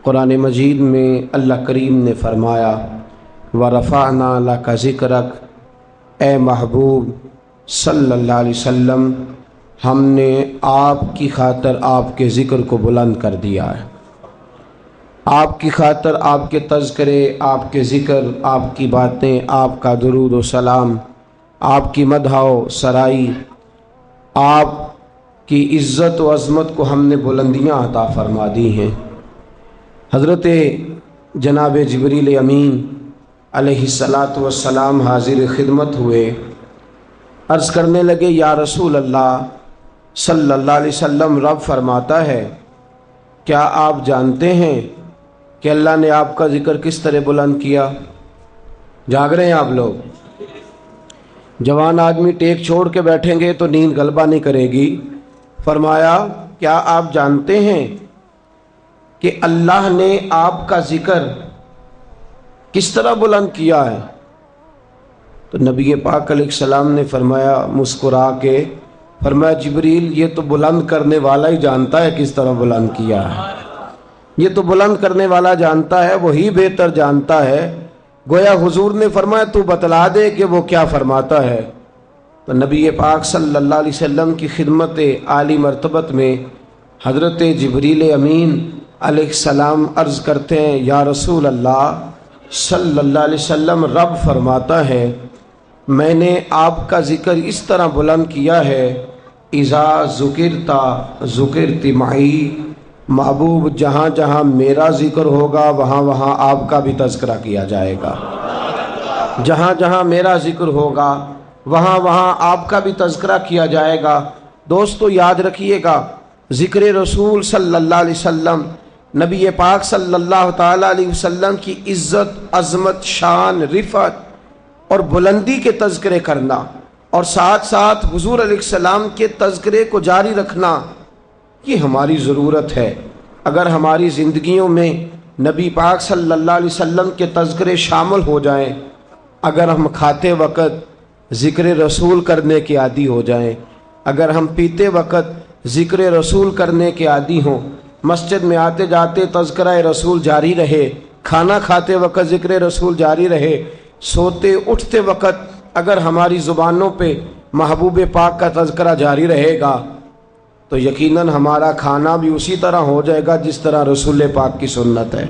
قرآن مجید میں اللہ کریم نے فرمایا وَرَفَعْنَا لَكَ ذِكْرَكَ، اے محبوب صلی اللہ علیہ وسلم ہم نے آپ کی خاطر آپ کے ذکر کو بلند کر دیا ہے۔ آپ کی خاطر آپ کے تذکرے، آپ کے ذکر، آپ کی باتیں، آپ کا درود و سلام، آپ کی مدح و سرائی، آپ کی عزت و عظمت کو ہم نے بلندیاں عطا فرما دی ہیں۔ حضرت جناب جبریل امین علیہ السلام حاضر خدمت ہوئے، عرض کرنے لگے یا رسول اللہ صلی اللہ علیہ وسلم، رب فرماتا ہے کیا آپ جانتے ہیں کہ اللہ نے آپ کا ذکر کس طرح بلند کیا؟ جاگ رہے ہیں آپ لوگ؟ جوان آدمی ٹیک چھوڑ کے بیٹھیں گے تو نیند غلبہ نہیں کرے گی۔ فرمایا کیا آپ جانتے ہیں کہ اللہ نے آپ کا ذکر کس طرح بلند کیا ہے؟ تو نبی پاک علیہ السلام نے فرمایا مسکرا کے، فرمایا جبریل یہ تو بلند کرنے والا ہی جانتا ہے کس طرح بلند کیا ہے، یہ تو بلند کرنے والا جانتا ہے، وہی بہتر جانتا ہے۔ گویا حضور نے فرمایا تو بتلا دے کہ وہ کیا فرماتا ہے۔ تو نبی پاک صلی اللہ علیہ وسلم کی خدمت عالی مرتبت میں حضرت جبریل امین علیہ السلام عرض کرتے ہیں یا رسول اللہ صلی اللہ علیہ وسلم، رب فرماتا ہے میں نے آپ کا ذکر اس طرح بلند کیا ہے اذا ذکرتا ذکرت معی، محبوب جہاں جہاں میرا ذکر ہوگا وہاں وہاں آپ کا بھی تذکرہ کیا جائے گا، جہاں جہاں میرا ذکر ہوگا وہاں وہاں آپ کا بھی تذکرہ کیا جائے گا۔ دوستو یاد رکھیے گا، ذکر رسول صلی اللہ علیہ وسلم، نبی پاک صلی اللہ تعالیٰ علیہ وسلم کی عزت، عظمت، شان، رفعت اور بلندی کے تذکرے کرنا اور ساتھ ساتھ حضور علیہ السلام کے تذکرے کو جاری رکھنا، یہ ہماری ضرورت ہے۔ اگر ہماری زندگیوں میں نبی پاک صلی اللہ علیہ وسلم کے تذکرے شامل ہو جائیں، اگر ہم کھاتے وقت ذکر رسول کرنے کے عادی ہو جائیں، اگر ہم پیتے وقت ذکر رسول کرنے کے عادی ہوں، مسجد میں آتے جاتے تذکرہ رسول جاری رہے، کھانا کھاتے وقت ذکر رسول جاری رہے، سوتے اٹھتے وقت اگر ہماری زبانوں پہ محبوب پاک کا تذکرہ جاری رہے گا تو یقیناً ہمارا کھانا بھی اسی طرح ہو جائے گا جس طرح رسول پاک کی سنت ہے۔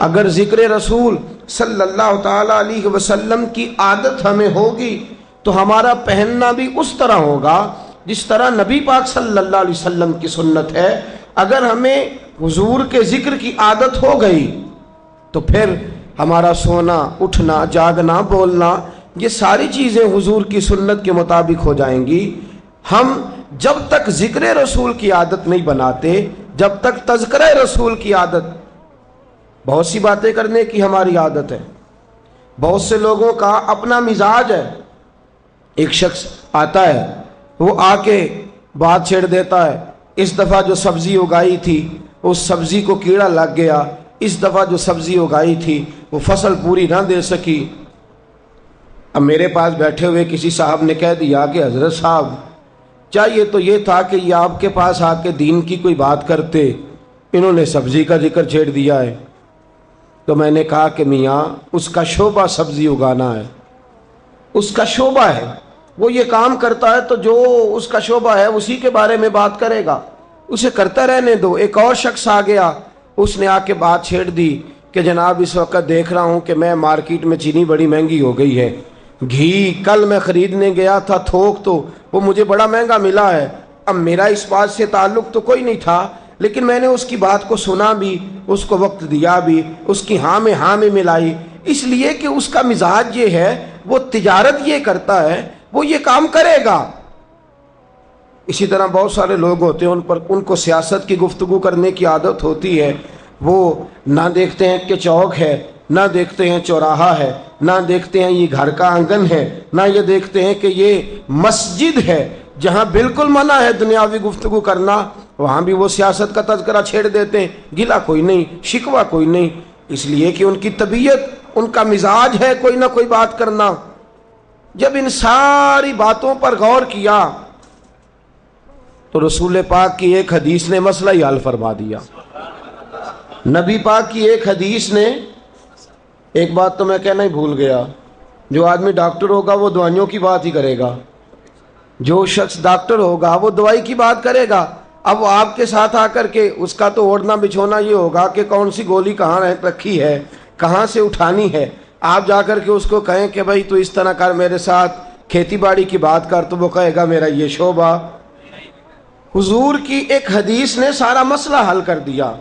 اگر ذکر رسول صلی اللہ تعالیٰ علیہ وسلم کی عادت ہمیں ہوگی تو ہمارا پہننا بھی اس طرح ہوگا جس طرح نبی پاک صلی اللہ علیہ وسلم کی سنت ہے۔ اگر ہمیں حضور کے ذکر کی عادت ہو گئی تو پھر ہمارا سونا، اٹھنا، جاگنا، بولنا، یہ ساری چیزیں حضور کی سنت کے مطابق ہو جائیں گی۔ ہم جب تک ذکر رسول کی عادت نہیں بناتے، جب تک تذکرہ رسول کی عادت، بہت سی باتیں کرنے کی ہماری عادت ہے، بہت سے لوگوں کا اپنا مزاج ہے۔ ایک شخص آتا ہے، وہ آ کے بات چھیڑ دیتا ہے، اس دفعہ جو سبزی اگائی تھی اس سبزی کو کیڑا لگ گیا، اس دفعہ جو سبزی اگائی تھی وہ فصل پوری نہ دے سکی۔ اب میرے پاس بیٹھے ہوئے کسی صاحب نے کہہ دیا کہ حضرت صاحب چاہیے تو یہ تھا کہ یہ آپ کے پاس آ کے دین کی کوئی بات کرتے، انہوں نے سبزی کا ذکر چھیڑ دیا ہے۔ تو میں نے کہا کہ میاں اس کا شعبہ سبزی اگانا ہے، اس کا شعبہ ہے، وہ یہ کام کرتا ہے تو جو اس کا شعبہ ہے اسی کے بارے میں بات کرے گا، اسے کرتا رہنے دو۔ ایک اور شخص آ گیا، اس نے آ کے بات چھیڑ دی کہ جناب اس وقت دیکھ رہا ہوں کہ میں مارکیٹ میں چینی بڑی مہنگی ہو گئی ہے، گھی کل میں خریدنے گیا تھا تھوک تو وہ مجھے بڑا مہنگا ملا ہے۔ اب میرا اس بات سے تعلق تو کوئی نہیں تھا، لیکن میں نے اس کی بات کو سنا بھی، اس کو وقت دیا بھی، اس کی ہاں میں ملائی، اس لیے کہ اس کا مزاج یہ ہے، وہ تجارت یہ کرتا ہے، وہ یہ کام کرے گا۔ اسی طرح بہت سارے لوگ ہوتے ہیں، ان کو سیاست کی گفتگو کرنے کی عادت ہوتی ہے، وہ نہ دیکھتے ہیں کہ چوک ہے، نہ دیکھتے ہیں چوراہا ہے، نہ دیکھتے ہیں یہ گھر کا آنگن ہے، نہ یہ دیکھتے ہیں کہ یہ مسجد ہے جہاں بالکل منع ہے دنیاوی گفتگو کرنا، وہاں بھی وہ سیاست کا تذکرہ چھیڑ دیتے ہیں۔ گلہ کوئی نہیں، شکوہ کوئی نہیں، اس لیے کہ ان کی طبیعت، ان کا مزاج ہے کوئی نہ کوئی بات کرنا۔ جب ان ساری باتوں پر غور کیا تو رسول پاک کی ایک حدیث نے مسئلہ ہی حل فرما دیا۔ نبی پاک کی ایک حدیث نے، ایک بات تو میں کہنا ہی بھول گیا، جو آدمی ڈاکٹر ہوگا وہ دوائیوں کی بات ہی کرے گا، جو شخص ڈاکٹر ہوگا وہ دوائی کی بات کرے گا۔ اب وہ آپ کے ساتھ آ کر کے اس کا تو اوڑھنا بچھونا یہ ہوگا کہ کون سی گولی کہاں رکھی ہے، کہاں سے اٹھانی ہے۔ آپ جا کر کے اس کو کہیں کہ بھائی تو اس طرح کر، میرے ساتھ کھیتی باڑی کی بات کر، تو وہ کہے گا میرا یہ شعبہ۔ حضور کی ایک حدیث نے سارا مسئلہ حل کر دیا۔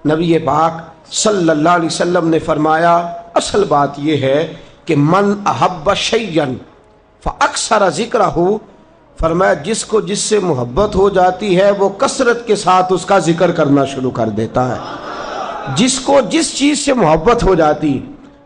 نبی پاک صلی اللہ علیہ وسلم نے فرمایا اصل بات یہ ہے کہ من احب شیئا فاکثر ذکرہ، فرمایا جس کو جس سے محبت ہو جاتی ہے وہ کثرت کے ساتھ اس کا ذکر کرنا شروع کر دیتا ہے۔ جس کو جس چیز سے محبت ہو جاتی،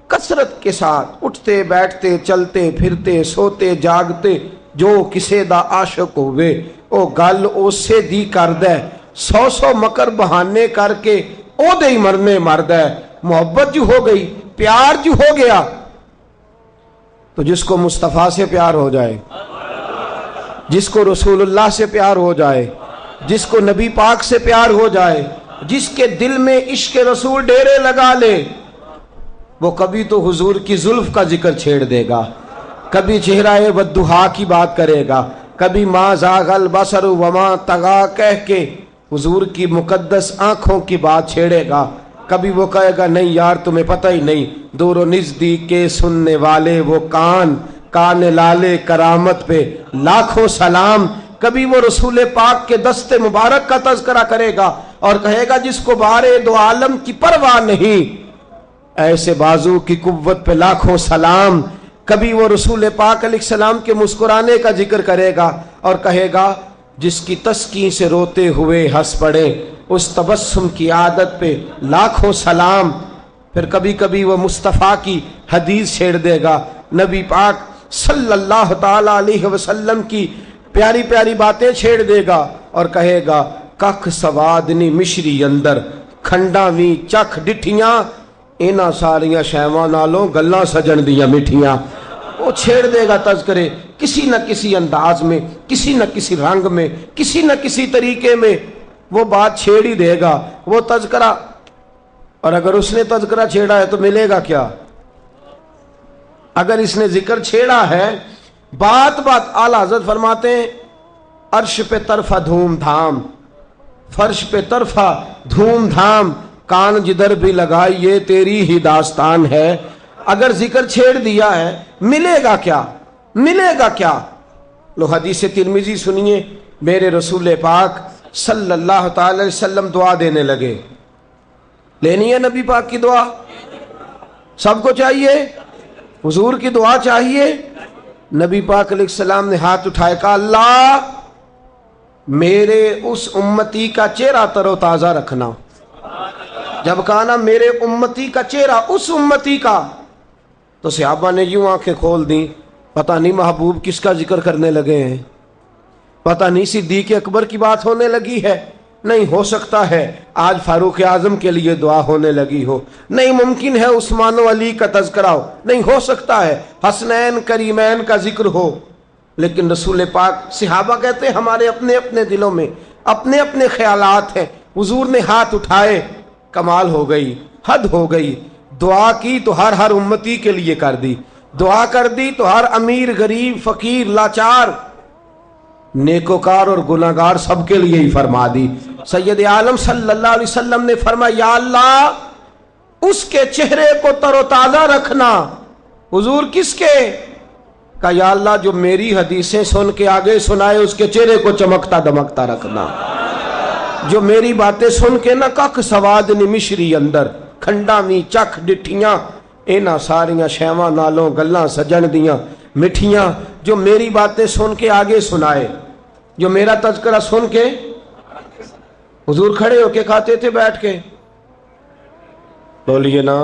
کثرت کے ساتھ اٹھتے بیٹھتے چلتے پھرتے سوتے جاگتے، جو کسے دا عاشق ہوئے او گل اس سے دی کر دے، 100 مکر بہانے کر کے او دے ہی مرنے مرد ہے۔ محبت جو ہو گئی، پیار جو ہو گیا، تو جس کو مصطفیٰ سے پیار ہو جائے، جس کو رسول اللہ سے پیار ہو جائے، جس کو نبی پاک سے پیار ہو جائے، جس کے دل میں عشق رسول ڈیرے لگا لے، وہ کبھی تو حضور کی زلف کا ذکر چھیڑ دے گا، کبھی چہرہ والضحیٰ کی بات کرے گا، کبھی ما زاغ البصر وما طغیٰ کہہ کے حضور کی مقدس آنکھوں کی بات چھیڑے گا، کبھی وہ کہے گا نہیں یار تمہیں پتہ ہی نہیں، دور و نزدیک کے سننے والے وہ کان لالے کرامت پہ لاکھوں سلام۔ کبھی وہ رسول پاک کے دست مبارک کا تذکرہ کرے گا اور کہے گا جس کو بارے دو عالم کی پرواہ نہیں، ایسے بازو کی قوت پہ لاکھوں سلام۔ کبھی وہ رسول پاک علیہ السلام کے مسکرانے کا ذکر کرے گا اور کہے گا جس کی تسکین سے روتے ہوئے ہنس پڑے، اس تبسم کی عادت پہ لاکھوں سلام۔ پھر کبھی کبھی وہ مصطفیٰ کی حدیث چھیڑ دے گا، نبی پاک صلی اللہ تعالی علیہ وسلم کی پیاری پیاری باتیں چھیڑ دے گا اور کہے گا ککھ سوادنی مشری اندر کھنڈا وی چکھ ڈٹھیاں، اینا ساریاں شیواں نالوں گلاں سجن دیاں مٹھیاں۔ وہ چھیڑ دے گا تذکرے، کسی نہ کسی انداز میں، کسی نہ کسی رنگ میں، کسی نہ کسی طریقے میں وہ بات چھیڑ ہی دے گا، وہ تذکرہ۔ اور اگر اس نے تذکرہ چھیڑا ہے تو ملے گا کیا؟ اگر اس نے ذکر چھیڑا ہے، بات اعلیٰ حضرت فرماتے ہیں عرش پہ طرفہ دھوم دھام، فرش پہ طرفہ دھوم دھام، کان جدھر بھی لگائیے تیری ہی داستان ہے۔ اگر ذکر چھیڑ دیا ہے ملے گا کیا؟ ملے گا کیا؟ لو حدیث ترمذی سنیے، میرے رسول پاک صلی اللہ تعالی علیہ وسلم دعا دینے لگے۔ لینی ہے نبی پاک کی دعا؟ سب کو چاہیے؟ حضور کی دعا چاہیے؟ نبی پاک علیہ السلام نے ہاتھ اٹھائے کہا اللہ میرے اس امتی کا چہرہ تر و تازہ رکھنا۔ جب کہا نا میرے امتی کا چہرہ، اس امتی کا، تو صحابہ نے یوں آنکھیں کھول دیں، پتہ نہیں محبوب کس کا ذکر کرنے لگے ہیں، پتہ نہیں صدیق اکبر کی بات ہونے لگی ہے، نہیں ہو سکتا ہے آج فاروق اعظم کے لیے دعا ہونے لگی ہو، نہیں ممکن ہے عثمان و علی کا تذکرہ ہو، نہیں ہو سکتا ہے حسنین کریمین کا ذکر ہو۔ لیکن رسول پاک، صحابہ کہتے ہیں ہمارے اپنے اپنے دلوں میں اپنے اپنے خیالات ہیں، حضور نے ہاتھ اٹھائے، کمال ہو گئی، حد ہو گئی، دعا کی تو ہر امتی کے لیے کر دی، دعا کر دی تو ہر امیر غریب فقیر لاچار نیکوکار اور گناہگار سب کے لیے ہی فرما دی۔ سید عالم صلی اللہ علیہ وسلم نے فرمایا یا اللہ اس کے چہرے کو تر و تازہ رکھنا۔ حضور کس کے؟ کہا یا اللہ جو میری حدیثیں سن کے آگے سنائے اس کے چہرے کو چمکتا دمکتا رکھنا، جو میری باتیں سن کے نہ ککھ سواد مشری اندر کھنڈا می چکھ ڈٹھیاں، اینا ساریاں شیواں نالوں گلاں سجن دیاں مٹھیاں، جو میری باتیں سن کے آگے سنائے، جو میرا تذکرہ سن کے، حضور کھڑے ہو کے کھاتے تھے بیٹھ کے؟ بولیے نا،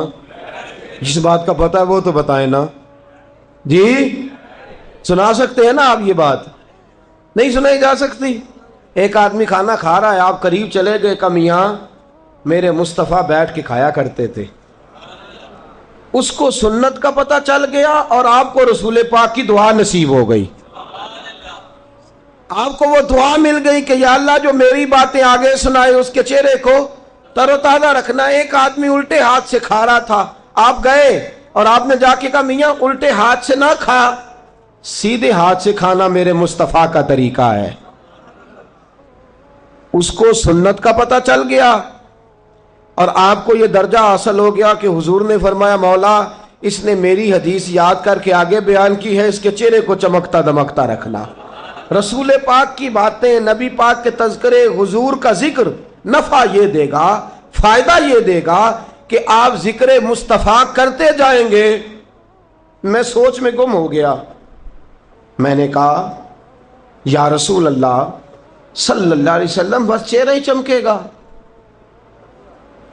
جس بات کا پتہ ہے وہ تو بتائیں نا جی، سنا سکتے ہیں نا آپ؟ یہ بات نہیں سنائی جا سکتی؟ ایک آدمی کھانا کھا رہا ہے، آپ قریب چلے گئے کہ میاں میرے مصطفیٰ بیٹھ کے کھایا کرتے تھے، اس کو سنت کا پتہ چل گیا اور آپ کو رسول پاک کی دعا نصیب ہو گئی، آپ کو وہ دعا مل گئی کہ یا اللہ جو میری باتیں آگے سنائے اس کے چہرے کو تر و تازہ رکھنا. ایک آدمی الٹے ہاتھ سے کھا رہا تھا, آپ گئے اور آپ نے جا کے کہا میاں الٹے ہاتھ سے نہ کھا, سیدھے ہاتھ سے کھانا میرے مصطفیٰ کا طریقہ ہے. اس کو سنت کا پتہ چل گیا اور آپ کو یہ درجہ حاصل ہو گیا کہ حضور نے فرمایا مولا اس نے میری حدیث یاد کر کے آگے بیان کی ہے, اس کے چہرے کو چمکتا دمکتا رکھنا. رسول پاک کی باتیں, نبی پاک کے تذکرے, حضور کا ذکر نفع یہ دے گا, فائدہ یہ دے گا کہ آپ ذکر مصطفیٰ کرتے جائیں گے. میں سوچ میں گم ہو گیا. میں نے کہا یا رسول اللہ صلی اللہ علیہ وسلم بس چہرہ ہی چمکے گا,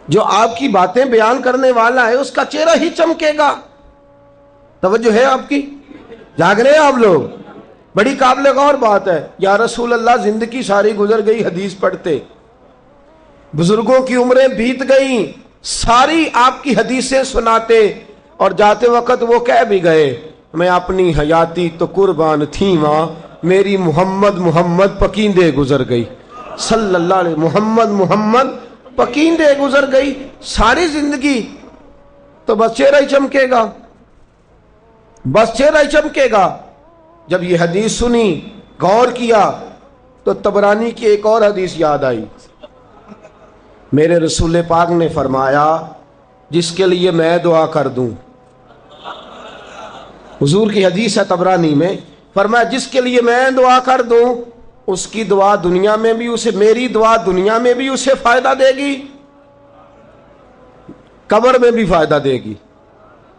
جو آپ کی باتیں بیان کرنے والا ہے اس کا چہرہ ہی چمکے گا. توجہ ہے آپ کی؟ جاگ رہے ہیں آپ لوگ؟ بڑی قابل غور بات ہے. یا رسول اللہ زندگی ساری گزر گئی حدیث پڑھتے, بزرگوں کی عمریں بیت گئیں ساری آپ کی حدیثیں سناتے, اور جاتے وقت وہ کہہ بھی گئے میں اپنی حیاتی تو قربان تھی ماں, میری محمد محمد پکیندے گزر گئی. صلی اللہ علیہ محمد محمد پکیندے گزر گئی ساری زندگی. تو بس چہرہ ہی چمکے گا, بس چہرہ ہی چمکے گا. جب یہ حدیث سنی, غور کیا, تو طبرانی کی ایک اور حدیث یاد آئی. میرے رسول پاک نے فرمایا جس کے لیے میں دعا کر دوں, حضور کی حدیث ہے طبرانی میں, فرمایا جس کے لیے میں دعا کر دوں اس کی دعا دنیا میں بھی اسے, میری دعا دنیا میں بھی اسے فائدہ دے گی, قبر میں بھی فائدہ دے گی,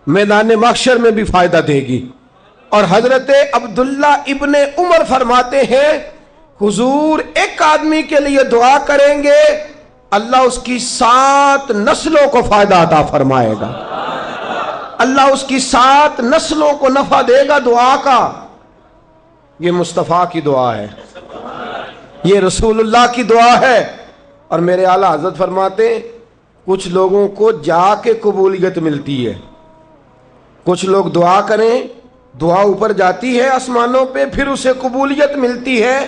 میدان محشر میں بھی فائدہ دے گی. اور حضرت عبداللہ ابن عمر فرماتے ہیں حضور ایک آدمی کے لیے دعا کریں گے اللہ اس کی 7 نسلوں کو فائدہ عطا فرمائے گا, اللہ اس کی 7 نسلوں کو نفع دے گا دعا کا. یہ مصطفیٰ کی دعا ہے, یہ رسول اللہ کی دعا ہے. اور میرے اعلیٰ حضرت فرماتے ہیں کچھ لوگوں کو جا کے قبولیت ملتی ہے, کچھ لوگ دعا کریں دعا اوپر جاتی ہے آسمانوں پہ پھر اسے قبولیت ملتی ہے,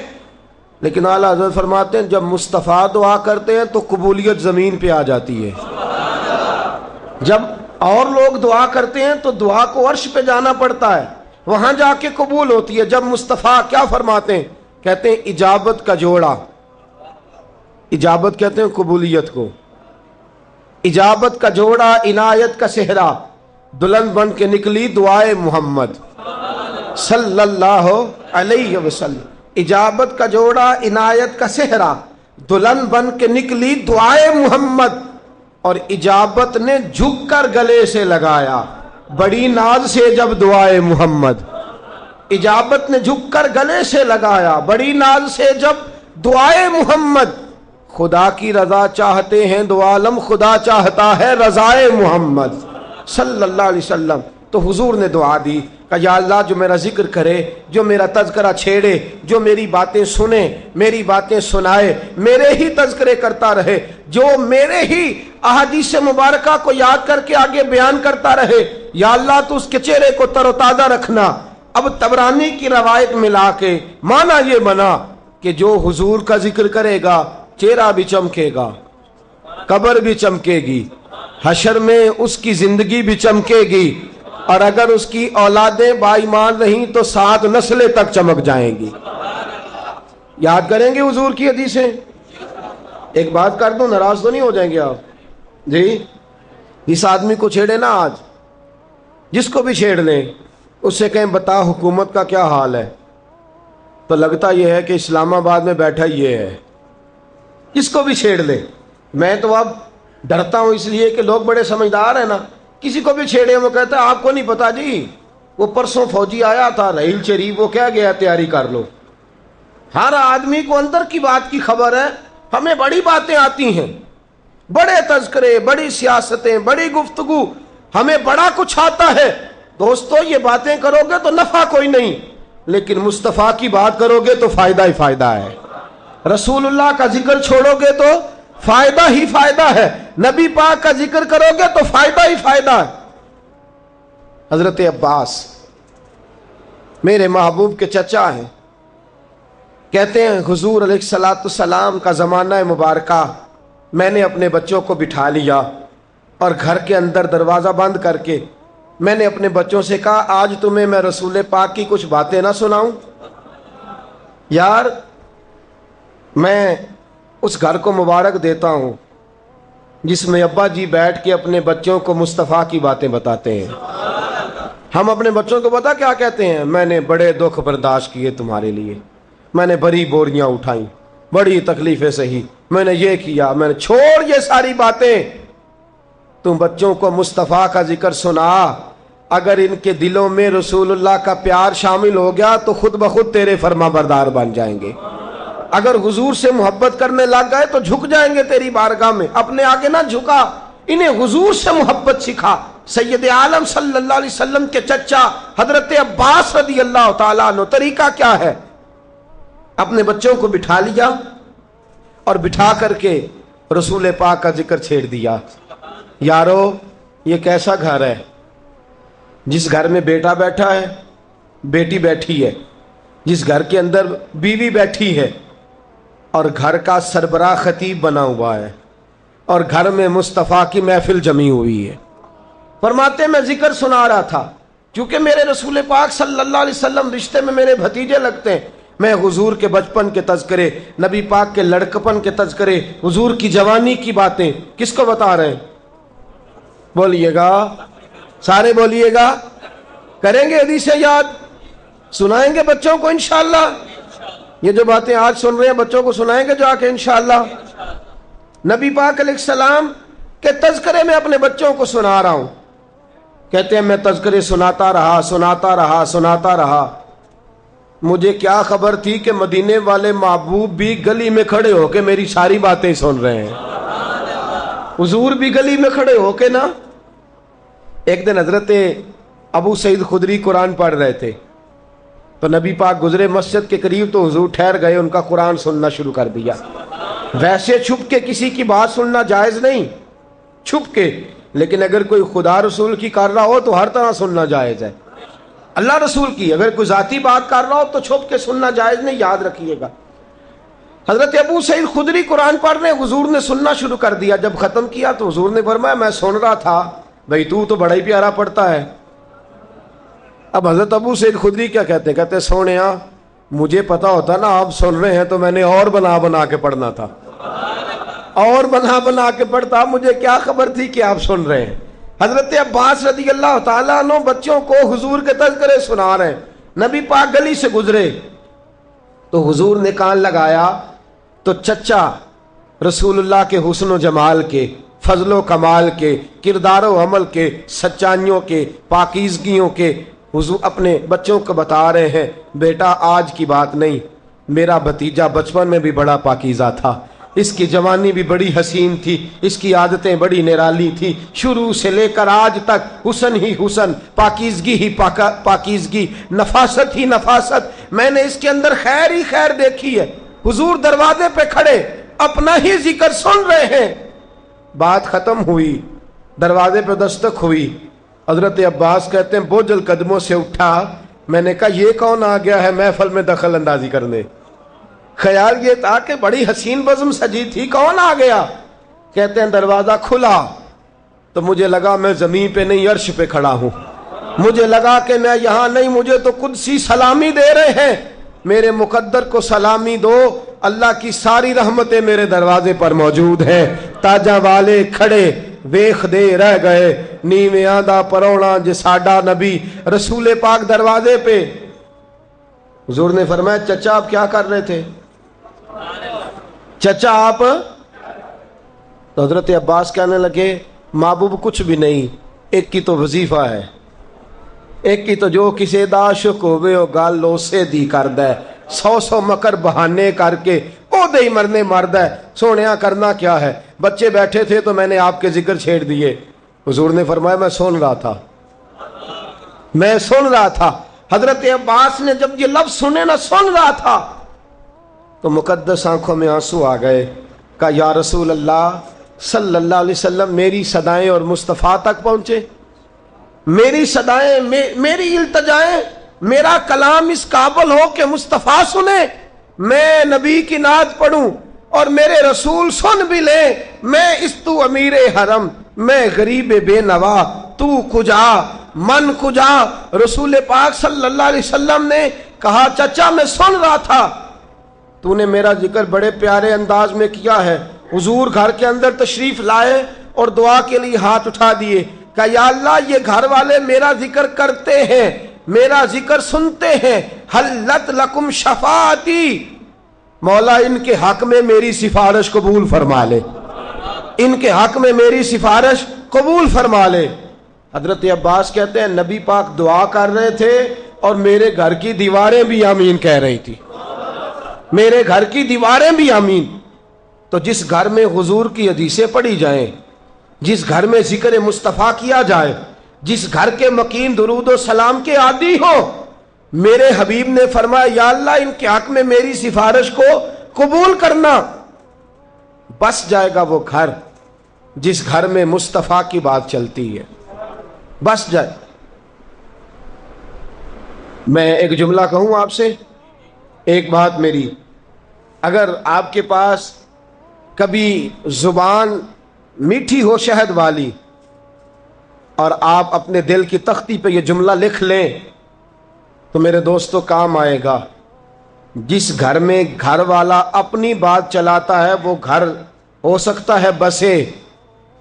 لیکن اعلیٰ حضرت فرماتے ہیں جب مصطفیٰ دعا کرتے ہیں تو قبولیت زمین پہ آ جاتی ہے. جب اور لوگ دعا کرتے ہیں تو دعا کو عرش پہ جانا پڑتا ہے, وہاں جا کے قبول ہوتی ہے. جب مصطفیٰ کیا فرماتے ہیں, کہتے ہیں اجابت کا جوڑا, اجابت کہتے ہیں قبولیت کو, اجابت کا جوڑا عنایت کا صحرا, دلہن بن کے نکلی دعائے محمد صلی اللہ علیہ وسلم. اجابت کا جوڑا عنایت کا صحرا, دلہن بن کے نکلی دعائے محمد. اور اجابت نے جھک کر گلے سے لگایا بڑی ناز سے جب دعائے محمد, اجابت نے جھک کر گلے سے لگایا بڑی ناز سے جب دعائے محمد. خدا کی رضا چاہتے ہیں دو عالم, خدا چاہتا ہے رضائے محمد صلی اللہ علیہ وسلم. تو حضور نے دعا دی کہ یا اللہ جو میرا ذکر کرے, جو میرا تذکرہ چھیڑے, جو میری باتیں سنے, میری باتیں سنائے, میرے ہی تذکرے کرتا رہے, جو میرے ہی احادیث مبارکہ کو یاد کر کے آگے بیان کرتا رہے, یا اللہ تو اس کے چہرے کو تر و تازہ رکھنا. اب طبرانی کی روایت ملا کے مانا یہ بنا کہ جو حضور کا ذکر کرے گا چہرہ بھی چمکے گا, قبر بھی چمکے گی, حشر میں اس کی زندگی بھی چمکے گی, اور اگر اس کی اولادیں با ایمان رہیں تو 7 نسلیں تک چمک جائیں گی. یاد کریں گے حضور کی حدیثیں؟ ایک بات کر دوں, ناراض تو نہیں ہو جائیں گے آپ جی؟ اس آدمی کو چھیڑے نا آج, جس کو بھی چھیڑ لیں اس سے کہیں بتا حکومت کا کیا حال ہے, تو لگتا یہ ہے کہ اسلام آباد میں بیٹھا یہ ہے. جس کو بھی چھیڑ لے, میں تو اب ڈرتا ہوں اس لیے کہ لوگ بڑے سمجھدار ہیں نا, کسی کو بھی چھیڑے وہ کہتا ہے آپ کو نہیں پتا جی وہ پرسوں فوجی آیا تھا رحیل شریف, وہ کیا گیا تیاری کر لو. ہر آدمی کو اندر کی بات کی خبر ہے, ہمیں بڑی باتیں آتی ہیں, بڑے تذکرے, بڑی سیاستیں, بڑی گفتگو, ہمیں بڑا کچھ آتا ہے. دوستو یہ باتیں کرو گے تو نفع کوئی نہیں, لیکن مصطفیٰ کی بات کرو گے تو فائدہ ہی فائدہ ہے. رسول اللہ کا ذکر چھوڑو گے تو فائدہ ہی فائدہ ہے, نبی پاک کا ذکر کرو گے تو فائدہ ہی فائدہ ہے. حضرت عباس میرے محبوب کے چچا ہیں, کہتے ہیں حضور علیہ الصلوۃ والسلام کا زمانہ مبارکہ میں نے اپنے بچوں کو بٹھا لیا اور گھر کے اندر دروازہ بند کر کے میں نے اپنے بچوں سے کہا آج تمہیں میں رسول پاک کی کچھ باتیں نہ سناؤں؟ یار میں اس گھر کو مبارک دیتا ہوں جس میں ابا جی بیٹھ کے اپنے بچوں کو مصطفیٰ کی باتیں بتاتے ہیں۔ ہم اپنے بچوں کو پتہ کیا کہتے ہیں؟ میں نے بڑے دکھ برداشت کیے تمہارے لیے، میں نے بڑی بوریاں اٹھائیں، بڑی تکلیفیں سہی، میں نے یہ کیا، میں نے چھوڑ یہ ساری باتیں۔ تم بچوں کو مصطفیٰ کا ذکر سنا، اگر ان کے دلوں میں رسول اللہ کا پیار شامل ہو گیا تو خود بخود تیرے فرما بردار بن جائیں گے۔ اگر حضور سے محبت کرنے لگ گئے تو جھک جائیں گے تیری بارگاہ میں۔ اپنے آگے نہ جھکا، انہیں حضور سے محبت سکھا۔ سید عالم صلی اللہ علیہ وسلم کے چچا حضرت عباس رضی اللہ تعالیٰ عنہ، طریقہ کیا ہے؟ اپنے بچوں کو بٹھا لیا اور بٹھا کر کے رسول پاک کا ذکر چھیڑ دیا۔ یارو یہ کیسا گھر ہے جس گھر میں بیٹا بیٹھا ہے، بیٹی بیٹھی ہے، جس گھر کے اندر بیوی بیٹھی ہے اور گھر کا سربراہ خطیب بنا ہوا ہے اور گھر میں مصطفیٰ کی محفل جمی ہوئی ہے۔ فرماتے میں ذکر سنا رہا تھا، کیونکہ میرے رسول پاک صلی اللہ علیہ وسلم رشتے میں میرے بھتیجے لگتے ہیں۔ میں حضور کے بچپن کے تذکرے، نبی پاک کے لڑکپن کے تذکرے، حضور کی جوانی کی باتیں کس کو بتا رہے ہیں؟ بولیے گا، سارے بولیے گا۔ کریں گے حدیثیں یاد، سنائیں گے بچوں کو انشاءاللہ۔ یہ جو باتیں آج سن رہے ہیں بچوں کو سنائیں گے جا کے انشاءاللہ۔ نبی پاک علیہ السلام کے تذکرے میں اپنے بچوں کو سنا رہا ہوں۔ کہتے ہیں میں تذکرے سناتا رہا، مجھے کیا خبر تھی کہ مدینے والے محبوب بھی گلی میں کھڑے ہو کے میری ساری باتیں سن رہے ہیں۔ حضور بھی گلی میں کھڑے ہو کے نا۔ ایک دن حضرت ابو سعید خدری قرآن پڑھ رہے تھے تو نبی پاک گزرے مسجد کے قریب تو حضور ٹھہر گئے، ان کا قرآن سننا شروع کر دیا۔ ویسے چھپ کے کسی کی بات سننا جائز نہیں، چھپ کے، لیکن اگر کوئی خدا رسول کی کر رہا ہو تو ہر طرح سننا جائز ہے۔ اللہ رسول کی اگر کوئی ذاتی بات کر رہا ہو تو چھپ کے سننا جائز نہیں، یاد رکھیے گا۔ حضرت ابو سعید خدری قرآن پڑھ رہے، حضور نے سننا شروع کر دیا۔ جب ختم کیا تو حضور نے فرمایا میں سن رہا تھا، بھئی تو بڑا ہی پیارا پڑھتا ہے۔ اب حضرت ابو سعید خدری کیا کہتے سونیا مجھے پتا ہوتا نا آپ سن رہے ہیں تو میں نے اور بنا کے پڑھنا تھا، اور بنا کے پڑھتا، مجھے کیا خبر تھی کہ آپ سن رہے ہیں۔ حضرت عباس رضی اللہ تعالیٰ عنہ بچوں کو حضور کے تذکرے سنا رہے ہیں۔ نبی پاک گلی سے گزرے تو حضور نے کان لگایا تو چچا رسول اللہ کے حسن و جمال کے، فضل و کمال کے، کردار و عمل کے، سچائیوں کے، پاکیزگیوں کے حضور اپنے بچوں کو بتا رہے ہیں، بیٹا آج کی بات نہیں، میرا بھتیجا بچپن میں بھی بڑا پاکیزہ تھا، اس کی جوانی بھی بڑی حسین تھی، اس کی عادتیں بڑی نرالی تھی، شروع سے لے کر آج تک حسن ہی حسن، پاکیزگی ہی پاکیزگی، نفاست ہی نفاست، میں نے اس کے اندر خیر ہی خیر دیکھی ہے۔ حضور دروازے پہ کھڑے اپنا ہی ذکر سن رہے ہیں۔ بات ختم ہوئی، دروازے پہ دستک ہوئی، حضرت عباس کہتے ہیں بوجھل قدموں سے اٹھا، میں نے کہا یہ کون آ گیا ہے محفل میں دخل اندازی کرنے؟ خیال یہ تھا کہ بڑی حسین بزم سجی تھی، کون آ گیا؟ کہتے ہیں دروازہ کھلا تو مجھے لگا میں زمین پہ نہیں عرش پہ کھڑا ہوں، مجھے لگا کہ میں یہاں نہیں، مجھے تو قدسی سلامی دے رہے ہیں، میرے مقدر کو سلامی دو، اللہ کی ساری رحمتیں میرے دروازے پر موجود ہیں۔ تاجہ والے کھڑے ویخ دے رہ گئے، نیویاں دا پرونا جے ساڈا نبی، رسول پاک دروازے پہ۔ حضور نے فرمایا چچا آپ کیا کر رہے تھے؟ چچا آپ؟ تو حضرت عباس کہنے لگے محبوب کچھ بھی نہیں، ایک کی تو وظیفہ ہے، ایک کی تو جو کسی دا عاشق ہوئے ہو گال لو سے دی کرد ہے، سو مکر بہانے کر کے او دے ہی مرنے مرد ہے، سونیا کرنا کیا ہے؟ بچے بیٹھے تھے تو میں نے آپ کے ذکر چھیڑ دیے۔ حضور نے فرمایا میں سن رہا تھا۔ حضرت عباس نے جب یہ لفظ سنے نہ سن رہا تھا تو مقدس آنکھوں میں آنسو آ گئے، کہا یا رسول اللہ صلی اللہ علیہ وسلم میری صدائیں اور مصطفیٰ تک پہنچے، میری صدائیں، میری التجائیں، میرا کلام اس قابل ہو کہ مصطفیٰ سنے، میں نبی کی نعت پڑھوں اور میرے رسول سن بھی لیں، میں اس تو امیر حرم، میں غریب بے نوا، تو کجا من کجا۔ رسول پاک صلی اللہ علیہ وسلم نے کہا چچا میں سن رہا تھا، تو نے میرا ذکر بڑے پیارے انداز میں کیا ہے۔ حضور گھر کے اندر تشریف لائے اور دعا کے لیے ہاتھ اٹھا دیے، کہ یا اللہ یہ گھر والے میرا ذکر کرتے ہیں، میرا ذکر سنتے ہیں، حلت لکم شفاعتی، مولا ان کے حق میں میری سفارش قبول فرما لے، ان کے حق میں میری سفارش قبول فرما لے۔ حضرت عباس کہتے ہیں نبی پاک دعا کر رہے تھے اور میرے گھر کی دیواریں بھی آمین کہہ رہی تھی، میرے گھر کی دیواریں بھی آمین۔ تو جس گھر میں حضور کی حدیثیں پڑھی جائیں، جس گھر میں ذکر مصطفیٰ کیا جائے، جس گھر کے مکین درود و سلام کے عادی ہو، میرے حبیب نے فرمایا یا اللہ ان کے حق میں میری سفارش کو قبول کرنا۔ بس جائے گا وہ گھر جس گھر میں مصطفیٰ کی بات چلتی ہے، بس جائے۔ میں ایک جملہ کہوں آپ سے، ایک بات میری، اگر آپ کے پاس کبھی زبان میٹھی ہو شہد والی اور آپ اپنے دل کی تختی پہ یہ جملہ لکھ لیں تو میرے دوستو کام آئے گا۔ جس گھر میں گھر والا اپنی بات چلاتا ہے وہ گھر ہو سکتا ہے بسے،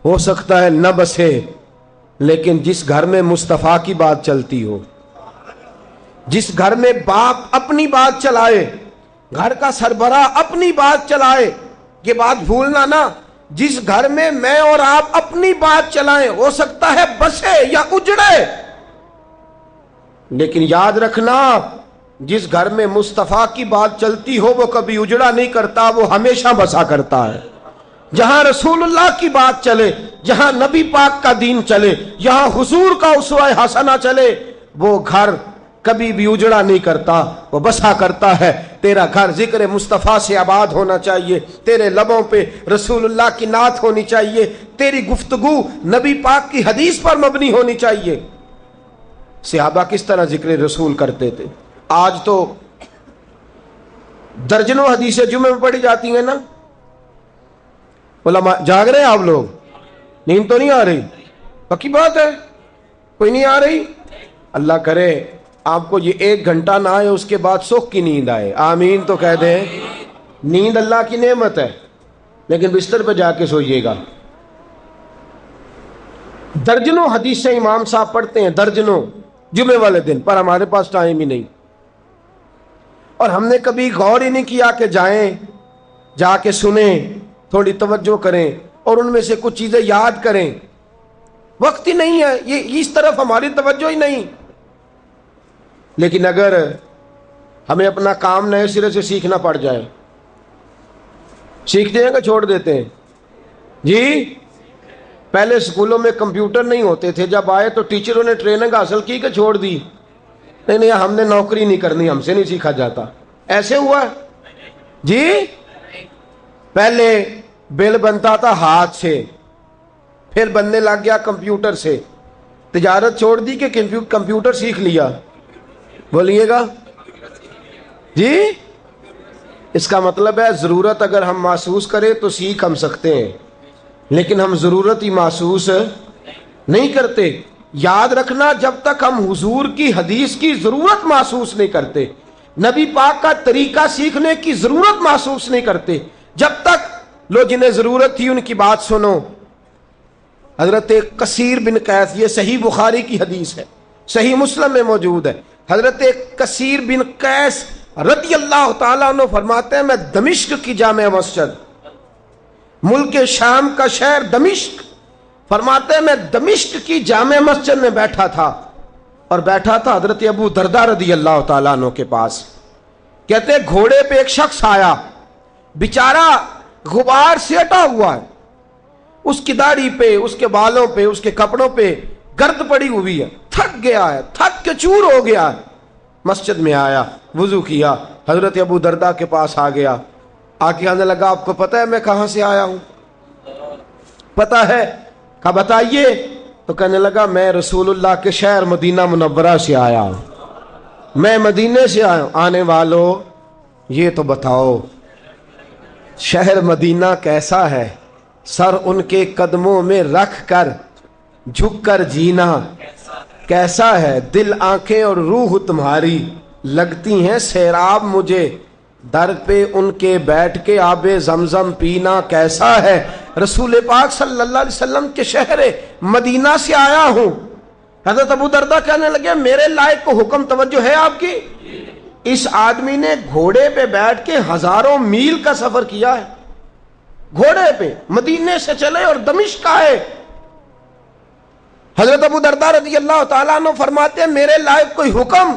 ہو سکتا ہے نہ بسے، لیکن جس گھر میں مصطفیٰ کی بات چلتی ہو، جس گھر میں باپ اپنی بات چلائے، گھر کا سربراہ اپنی بات چلائے، یہ بات بھولنا نا، جس گھر میں میں اور آپ اپنی بات چلائیں ہو سکتا ہے بسے یا اجڑے، لیکن یاد رکھنا جس گھر میں مصطفیٰ کی بات چلتی ہو وہ کبھی اجڑا نہیں کرتا، وہ ہمیشہ بسا کرتا ہے۔ جہاں رسول اللہ کی بات چلے، جہاں نبی پاک کا دین چلے، جہاں حضور کا اسوہ حسنہ چلے، وہ گھر کبھی بھی اجڑا نہیں کرتا، وہ بسا کرتا ہے۔ تیرا گھر ذکر مصطفیٰ سے آباد ہونا چاہیے، تیرے لبوں پہ رسول اللہ کی نعت ہونی چاہیے، تیری گفتگو نبی پاک کی حدیث پر مبنی ہونی چاہیے۔ صحابہ کس طرح ذکر رسول کرتے تھے؟ آج تو درجنوں حدیثیں جمعے میں پڑھی جاتی ہیں نا، علماء جاگ رہے ہیں، آپ لوگ نیند تو نہیں آ رہی؟ پکی بات ہے، کوئی نہیں آ رہی؟ اللہ کرے آپ کو یہ 1 گھنٹہ نہ آئے اس کے بعد سکھ کی نیند آئے، آمین تو کہہ دیں۔ نیند اللہ کی نعمت ہے، لیکن بستر پہ جا کے سوئیے گا۔ درجنوں حدیثیں امام صاحب پڑھتے ہیں، درجنوں جمعے والے دن، پر ہمارے پاس ٹائم ہی نہیں، اور ہم نے کبھی غور ہی نہیں کیا کہ جائیں، جا کے سنیں، تھوڑی توجہ کریں اور ان میں سے کچھ چیزیں یاد کریں۔ وقت ہی نہیں ہے، یہ اس طرف ہماری توجہ ہی نہیں۔ لیکن اگر ہمیں اپنا کام نئے سرے سے سیکھنا پڑ جائے، سیکھتے ہیں کہ چھوڑ دیتے ہیں؟ جی پہلے اسکولوں میں کمپیوٹر نہیں ہوتے تھے، جب آئے تو ٹیچروں نے ٹریننگ حاصل کی کہ چھوڑ دی؟ نہیں ہم نے نوکری نہیں کرنی، ہم سے نہیں سیکھا جاتا، ایسے ہوا جی؟ پہلے بل بنتا تھا ہاتھ سے، پھر بننے لگ گیا کمپیوٹر سے، تجارت چھوڑ دی کہ کمپیوٹر سیکھ لیا؟ بولیے گا جی؟ اس کا مطلب ہے ضرورت اگر ہم محسوس کریں تو سیکھ ہم سکتے ہیں، لیکن ہم ضرورت ہی محسوس نہیں کرتے۔ یاد رکھنا جب تک ہم حضور کی حدیث کی ضرورت محسوس نہیں کرتے، نبی پاک کا طریقہ سیکھنے کی ضرورت محسوس نہیں کرتے، جب تک لو جنہیں ضرورت تھی ان کی بات سنو۔ حضرت کثیر بن قیس، یہ صحیح بخاری کی حدیث ہے، صحیح مسلم میں موجود ہے، حضرت کثیر بن قیس رضی اللہ تعالیٰ عنہ فرماتے ہیں میں دمشق کی جامع مسجد، ملک شام کا شہر دمشق، فرماتے ہیں میں دمشق کی جامع مسجد میں بیٹھا تھا، اور بیٹھا تھا حضرت ابو درداء رضی اللہ تعالیٰ عنہ کے پاس۔ کہتے ہیں گھوڑے پہ ایک شخص آیا، بیچارہ غبار سے اٹا ہوا ہے، اس کی داڑھی پہ، اس کے بالوں پہ، اس کے کپڑوں پہ گرد پڑی ہوئی ہے، تھک گیا ہے، تھک کے چور ہو گیا ہے۔ مسجد میں آیا، وضو کیا، حضرت ابو درداء کے پاس آ گیا، آ کے آنے لگا آپ کو پتہ ہے میں کہاں سے آیا ہوں؟ پتہ ہے؟ کہا بتائیے، تو کہنے لگا میں رسول اللہ کے شہر مدینہ منورہ سے آیا ہوں، میں مدینے سے آیا ہوں۔ آنے والوں یہ تو بتاؤ شہر مدینہ کیسا ہے، سر ان کے قدموں میں رکھ کر جھک کر جینا کیسا ہے، دل آنکھیں اور روح تمہاری لگتی ہیں سیراب مجھے، در پہ ان کے بیٹھ کے آب زمزم پینا کیسا ہے۔ رسول پاک صلی اللہ علیہ وسلم کے شہر مدینہ سے آیا ہوں۔ حضرت ابو دردہ کہنے لگے میرے لائق کو حکم، توجہ ہے آپ کی؟ اس آدمی نے گھوڑے پہ بیٹھ کے ہزاروں میل کا سفر کیا ہے، گھوڑے پہ مدینے سے چلے اور دمشق آئے۔ حضرت ابو دردہ رضی اللہ تعالیٰ عنہ فرماتے ہیں میرے لائق کوئی حکم؟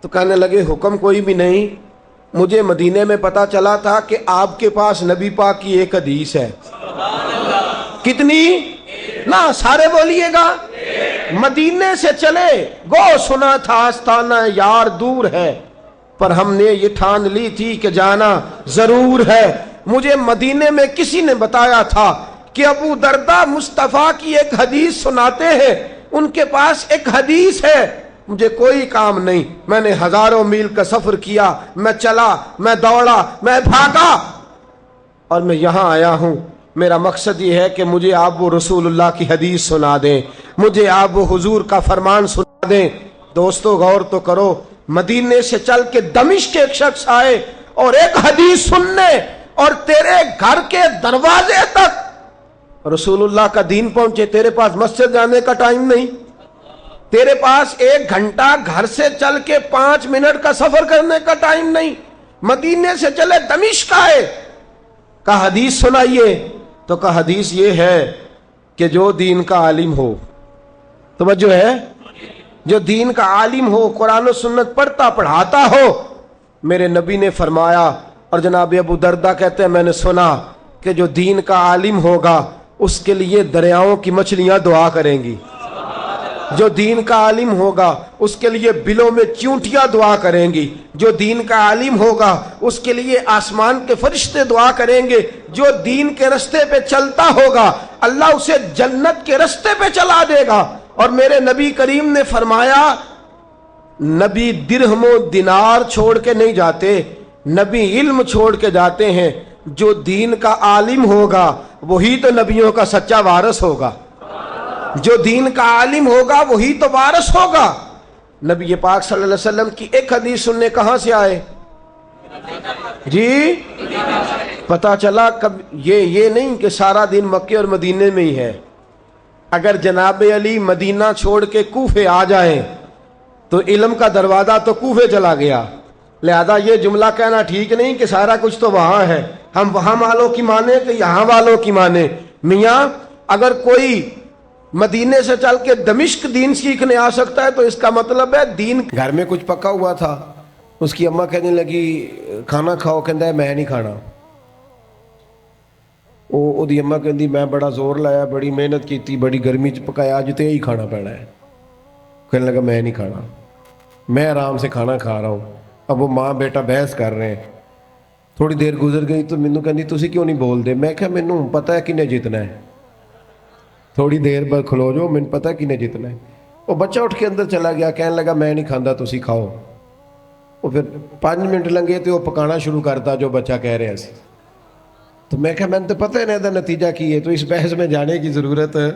تو کہنے لگے حکم کوئی بھی نہیں، مجھے مدینے میں پتا چلا تھا کہ آپ کے پاس نبی پاک کی ایک حدیث ہے۔ کتنی؟ نا سارے بولیے گا۔ مدینے سے چلے گو سنا تھا آستانہ یار دور ہے، پر ہم نے یہ ٹھان لی تھی کہ جانا ضرور ہے۔ مجھے مدینے میں کسی نے بتایا تھا کہ ابو دردہ مصطفیٰ کی ایک حدیث سناتے ہیں، ان کے پاس ایک حدیث ہے۔ مجھے کوئی کام نہیں، میں نے ہزاروں میل کا سفر کیا، میں چلا، میں دوڑا، میں بھاگا اور میں یہاں آیا ہوں۔ میرا مقصد یہ ہے کہ مجھے آپ وہ رسول اللہ کی حدیث سنا دیں، مجھے آپ وہ حضور کا فرمان سنا دیں۔ دوستو غور تو کرو، مدینے سے چل کے دمشق کے ایک شخص آئے اور ایک حدیث سننے، اور تیرے گھر کے دروازے تک رسول اللہ کا دین پہنچے۔ تیرے پاس مسجد جانے کا ٹائم نہیں، تیرے پاس 1 گھنٹہ گھر سے چل کے 5 منٹ کا سفر کرنے کا ٹائم نہیں، مدینے سے چلے دمشق آئے، کہا حدیث سنائیے۔ تو کہا حدیث یہ ہے کہ جو دین کا عالم ہو، توجہ ہے، جو دین کا عالم ہو، قرآن و سنت پڑھتا پڑھاتا ہو۔ میرے نبی نے فرمایا، اور جناب ابو دردہ کہتے ہیں میں نے سنا کہ جو دین کا عالم ہوگا اس کے لیے دریاؤں کی مچھلیاں دعا کریں گی، جو دین کا عالم ہوگا اس کے لیے بلوں میں چونٹیاں دعا کریں گی، جو دین کا عالم ہوگا اس کے لیے آسمان کے فرشتے دعا کریں گے، جو دین کے رستے پہ چلتا ہوگا اللہ اسے جنت کے رستے پہ چلا دے گا۔ اور میرے نبی کریم نے فرمایا، نبی درہم و دینار چھوڑ کے نہیں جاتے، نبی علم چھوڑ کے جاتے ہیں۔ جو دین کا عالم ہوگا وہی تو نبیوں کا سچا وارث ہوگا، جو دین کا عالم ہوگا وہی تو وارث ہوگا۔ نبی پاک صلی اللہ علیہ وسلم کی ایک حدیث سننے کہاں سے آئے جی؟ پتا چلا کب یہ نہیں کہ سارا دن مکے اور مدینے میں ہی ہے۔ اگر جناب علی مدینہ چھوڑ کے کوفے آ جائیں تو علم کا دروازہ تو کوفے چلا گیا، لہذا یہ جملہ کہنا ٹھیک نہیں کہ سارا کچھ تو وہاں ہے، ہم وہاں والوں کی مانے کہ یہاں والوں کی مانے۔ میاں اگر کوئی مدینے سے چل کے دمشق دین سیکھنے آ سکتا ہے تو اس کا مطلب ہے دین۔ گھر میں کچھ پکا ہوا تھا، اس کی اماں کہنے لگی کھانا کھاؤ، کہندا ہے میں نہیں کھانا۔ وہ دی اماں کہندی میں بڑا زور لایا، بڑی محنت کیتی، بڑی گرمی چ پکایا، اج تے ہی کھانا پینا ہے۔ کہنے لگا میں نہیں کھانا، میں آرام سے کھانا کھا رہا ہوں۔ اب وہ ماں بیٹا بحث کر رہے ہیں۔ تھوڑی دیر گزر گئی تو مینوں کہندی تسی کیوں نہیں بول دے؟ میں کہا مینوں پتہ ہے کنے جتنا ہے، تھوڑی دیر بعد کھلو جو، مجھے پتہ کنے جتنا ہے۔ وہ بچہ اٹھ کے اندر چلا گیا، کہنے لگا میں نہیں کھاندا تسی کھاؤ۔ وہ پھر 5 منٹ لنگے تو وہ پکانا شروع کرتا جو بچہ کہہ رہے سی۔ تو میں کہا میں نے تو پتہ ہے نا دا نتیجہ کی ہے، تو اس بحث میں جانے کی ضرورت ہے؟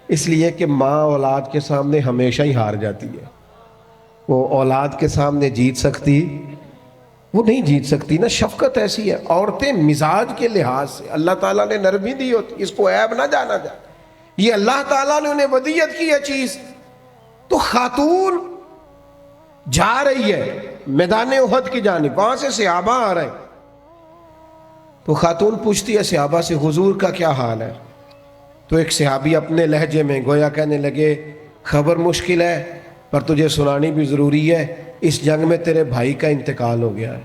اس لیے کہ ماں اولاد کے سامنے ہمیشہ ہی ہار جاتی ہے۔ وہ اولاد کے سامنے جیت سکتی وہ نہیں جیت سکتی نا۔ شفقت ایسی ہے، عورتیں مزاج کے لحاظ سے اللہ تعالیٰ نے نرمی دی ہوتی، اس کو عیب نہ جانا جائے، یہ اللہ تعالیٰ نے انہیں ودیت کی ہے چیز۔ تو خاتون جا رہی ہے میدان احد کی جانب، وہاں سے صحابہ آ رہے ہیں، تو خاتون پوچھتی ہے صحابہ سے حضور کا کیا حال ہے؟ تو ایک صحابی اپنے لہجے میں گویا کہنے لگے خبر مشکل ہے پر تجھے سنانی بھی ضروری ہے، اس جنگ میں تیرے بھائی کا انتقال ہو گیا ہے۔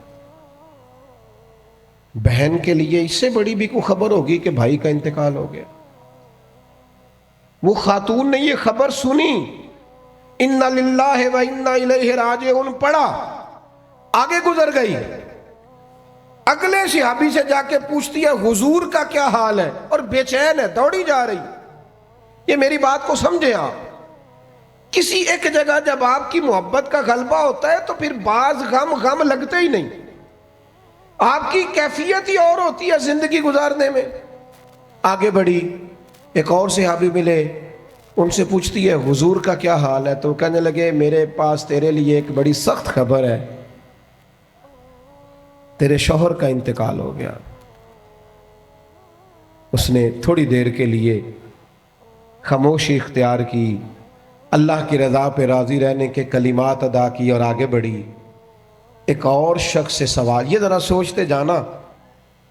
بہن کے لیے اس سے بڑی بھی کوئی خبر ہوگی کہ بھائی کا انتقال ہو گیا؟ وہ خاتون نے یہ خبر سنی، اِنَّا لِلَّهِ وَإِنَّا إِلَيْهِ رَاجِعُونَ پڑھا، آگے گزر گئی۔ اگلے صحابی سے جا کے پوچھتی ہے حضور کا کیا حال ہے، اور بے چین ہے، دوڑی جا رہی۔ یہ میری بات کو سمجھیں آپ، کسی ایک جگہ جب آپ کی محبت کا غلبہ ہوتا ہے تو پھر بعض غم لگتے ہی نہیں۔ آپ کی کیفیت ہی اور ہوتی ہے زندگی گزارنے میں. آگے بڑھی، ایک اور صحابی ملے، ان سے پوچھتی ہے حضور کا کیا حال ہے؟ تو کہنے لگے میرے پاس تیرے لیے ایک بڑی سخت خبر ہے، تیرے شوہر کا انتقال ہو گیا. اس نے تھوڑی دیر کے لیے خاموشی اختیار کی، اللہ کی رضا پہ راضی رہنے کے کلمات ادا کی اور آگے بڑھی. ایک اور شخص سے سوال، یہ ذرا سوچتے جانا،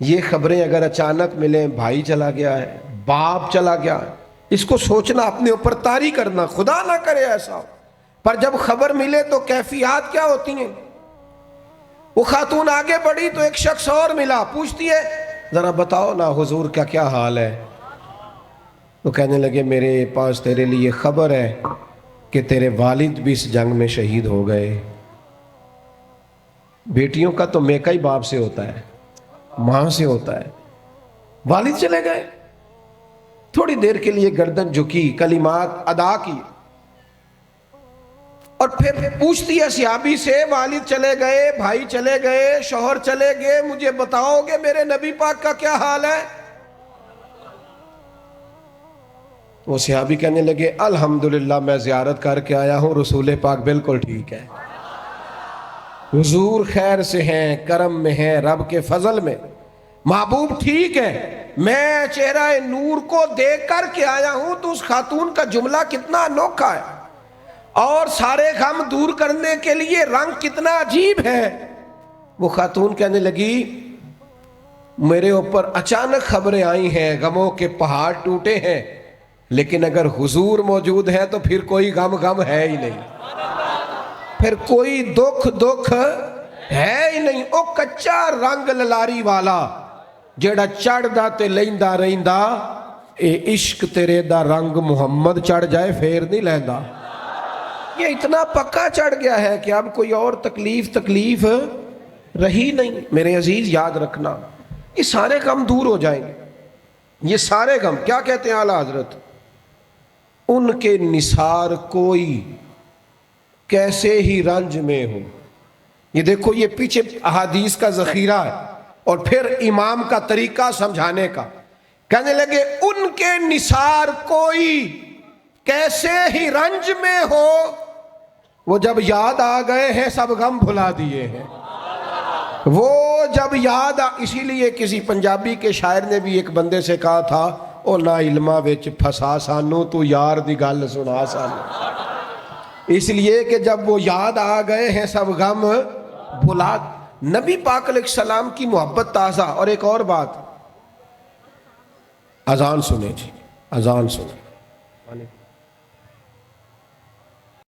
یہ خبریں اگر اچانک ملیں، بھائی چلا گیا ہے، باپ چلا گیا ہے، اس کو سوچنا، اپنے اوپر طاری کرنا، خدا نہ کرے ایسا ہو. پر جب خبر ملے تو کیفیات کیا ہوتی ہیں؟ وہ خاتون آگے بڑھی تو ایک شخص اور ملا، پوچھتی ہے ذرا بتاؤ نا حضور کا کیا حال ہے؟ تو کہنے لگے میرے پاس تیرے لیے خبر ہے کہ تیرے والد بھی اس جنگ میں شہید ہو گئے. بیٹیوں کا تو میکا ہی باپ سے ہوتا ہے، ماں سے ہوتا ہے. والد چلے گئے. تھوڑی دیر کے لیے گردن جھکی، کلمات ادا کی، اور پھر پوچھتی ہے صحابی سے والد چلے گئے، بھائی چلے گئے، شوہر چلے گئے، مجھے بتاؤ گے میرے نبی پاک کا کیا حال ہے؟ وہ صحابی کہنے لگے الحمدللہ میں زیارت کر کے آیا ہوں، رسول پاک بالکل ٹھیک ہے، حضور خیر سے ہیں، کرم میں ہیں، رب کے فضل میں، محبوب ٹھیک ہے. میں چہرہ نور کو دیکھ کر کے آیا ہوں. تو اس خاتون کا جملہ کتنا انوکھا ہے، اور سارے غم دور کرنے کے لیے رنگ کتنا عجیب ہے. وہ خاتون کہنے لگی میرے اوپر اچانک خبریں آئی ہیں، غموں کے پہاڑ ٹوٹے ہیں، لیکن اگر حضور موجود ہے تو پھر کوئی غم ہے ہی نہیں، پھر کوئی دکھ ہے ہی نہیں. او کچا رنگ للاری والا جیڑا چڑھدا تے لیندا رہندا، اے عشق تیرے دا رنگ محمد چڑھ جائے پھر نہیں لیندا. یہ اتنا پکا چڑھ گیا ہے کہ اب کوئی اور تکلیف رہی نہیں. میرے عزیز یاد رکھنا، یہ سارے غم دور ہو جائیں گے. یہ سارے غم کیا کہتے ہیں اعلیٰ حضرت؟ ان کے نثار کوئی کیسے ہی رنج میں ہو. یہ دیکھو، یہ پیچھے احادیث کا ذخیرہ ہے اور پھر امام کا طریقہ سمجھانے کا. کہنے لگے ان کے نثار کوئی کیسے ہی رنج میں ہو، وہ جب یاد آ گئے ہیں سب غم بھلا دیے ہیں. وہ جب اسی لیے کسی پنجابی کے شاعر نے بھی ایک بندے سے کہا تھا او نا علمہ وچ پھسا سانو تو یار دی گل سنا سانو. اس لیے کہ جب وہ یاد آ گئے ہیں سب غم بھلا. نبی پاک علیہ السلام کی محبت تازہ. اور ایک اور بات، اذان سنیں جی، اذان سنیں.